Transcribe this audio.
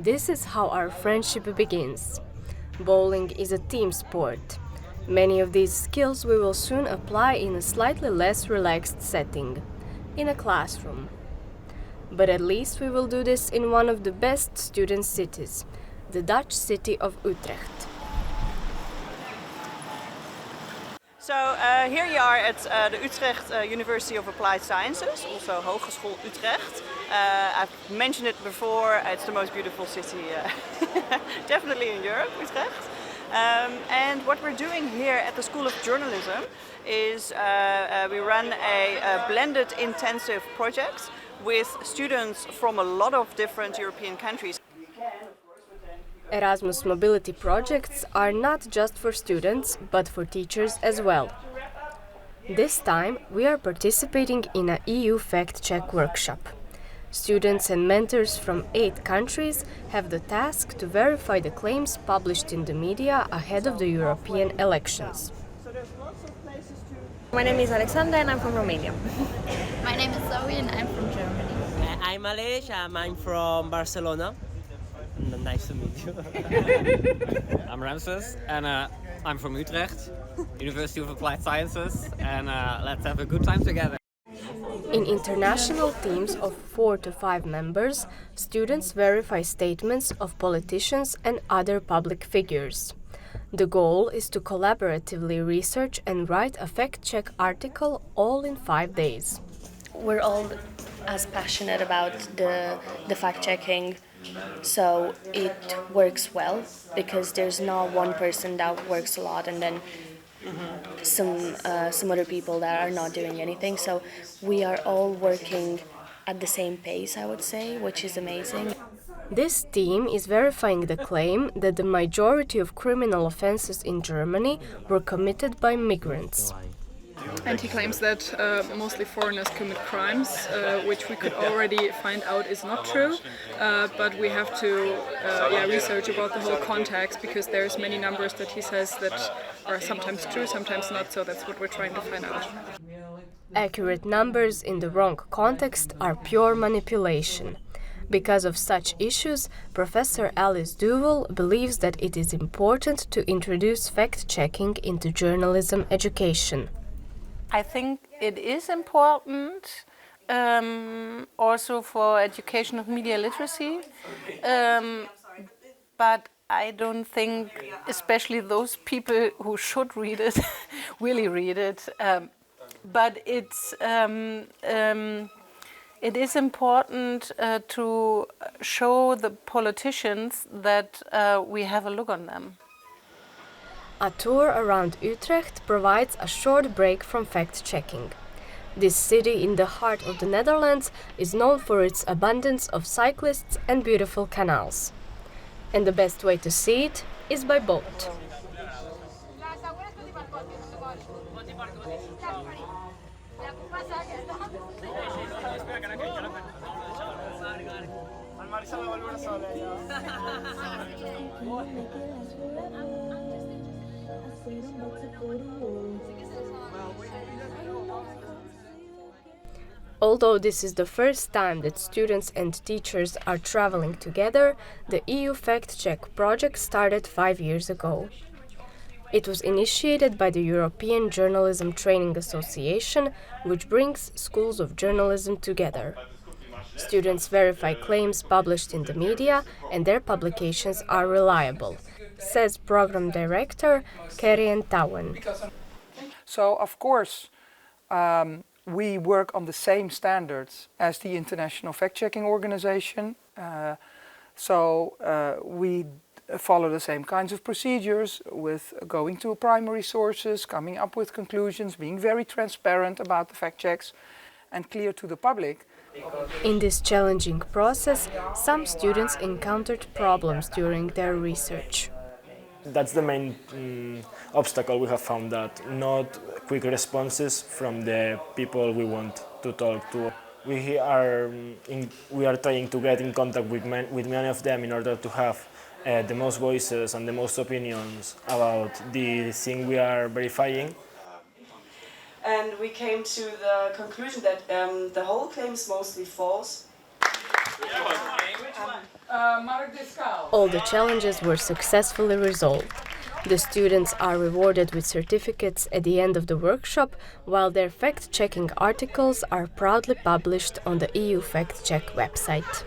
This is how our friendship begins. Bowling is a team sport. Many of these skills we will soon apply in a slightly less relaxed setting, in a classroom. But at least we will do this in one of the best student cities, the Dutch city of Utrecht. So here you are at the Utrecht University of Applied Sciences, also Hogeschool Utrecht. I've mentioned it before, it's the most beautiful city definitely in Europe, Utrecht. And what we're doing here at the School of Journalism is we run a blended intensive project with students from a lot of different European countries. Erasmus mobility projects are not just for students, but for teachers as well. This time we are participating in a EUfactcheck workshop. Students and mentors from 8 countries have the task to verify the claims published in the media ahead of the European elections. My name is Alexandra and I'm from Romania. My name is Zoe and I'm from Germany. I'm Alej, I'm from Barcelona. Nice to meet you. I'm Ramses and I'm from Utrecht, University of Applied Sciences, and let's have a good time together. In international teams of 4 to 5 members, students verify statements of politicians and other public figures. The goal is to collaboratively research and write a fact-check article all in 5 days. We're all as passionate about the fact-checking, so it works well because there's not one person that works a lot and then some other people that are not doing anything. So we are all working at the same pace, I would say, which is amazing. This team is verifying the claim that the majority of criminal offenses in Germany were committed by migrants. And he claims that mostly foreigners commit crimes, which we could already find out is not true, but we have to research about the whole context because there's many numbers that he says that are sometimes true, sometimes not, so that's what we're trying to find out. Accurate numbers in the wrong context are pure manipulation. Because of such issues, Professor Alice Duvel believes that it is important to introduce fact-checking into journalism education. I think it is important also for education of media literacy, but I don't think especially those people who should read it really read it. But it is important to show the politicians that we have a look on them. A tour around Utrecht provides a short break from fact-checking. This city in the heart of the Netherlands is known for its abundance of cyclists and beautiful canals. And the best way to see it is by boat. Although this is the first time that students and teachers are traveling together, the EUfactcheck project started 5 years ago. It was initiated by the European Journalism Training Association, which brings schools of journalism together. Students verify claims published in the media and their publications are reliable, says Program Director Kerian Touwen. So, of course, we work on the same standards as the International Fact-Checking Organization. We follow the same kinds of procedures with going to primary sources, coming up with conclusions, being very transparent about the fact checks and clear to the public. In this challenging process, some students encountered problems during their research. That's the main obstacle we have found, that not quick responses from the people we want to talk to. We are trying to get in contact with many of them in order to have the most voices and the most opinions about the thing we are verifying. And we came to the conclusion that the whole claim is mostly false. All the challenges were successfully resolved. The students are rewarded with certificates at the end of the workshop, while their fact-checking articles are proudly published on the EUfactcheck website.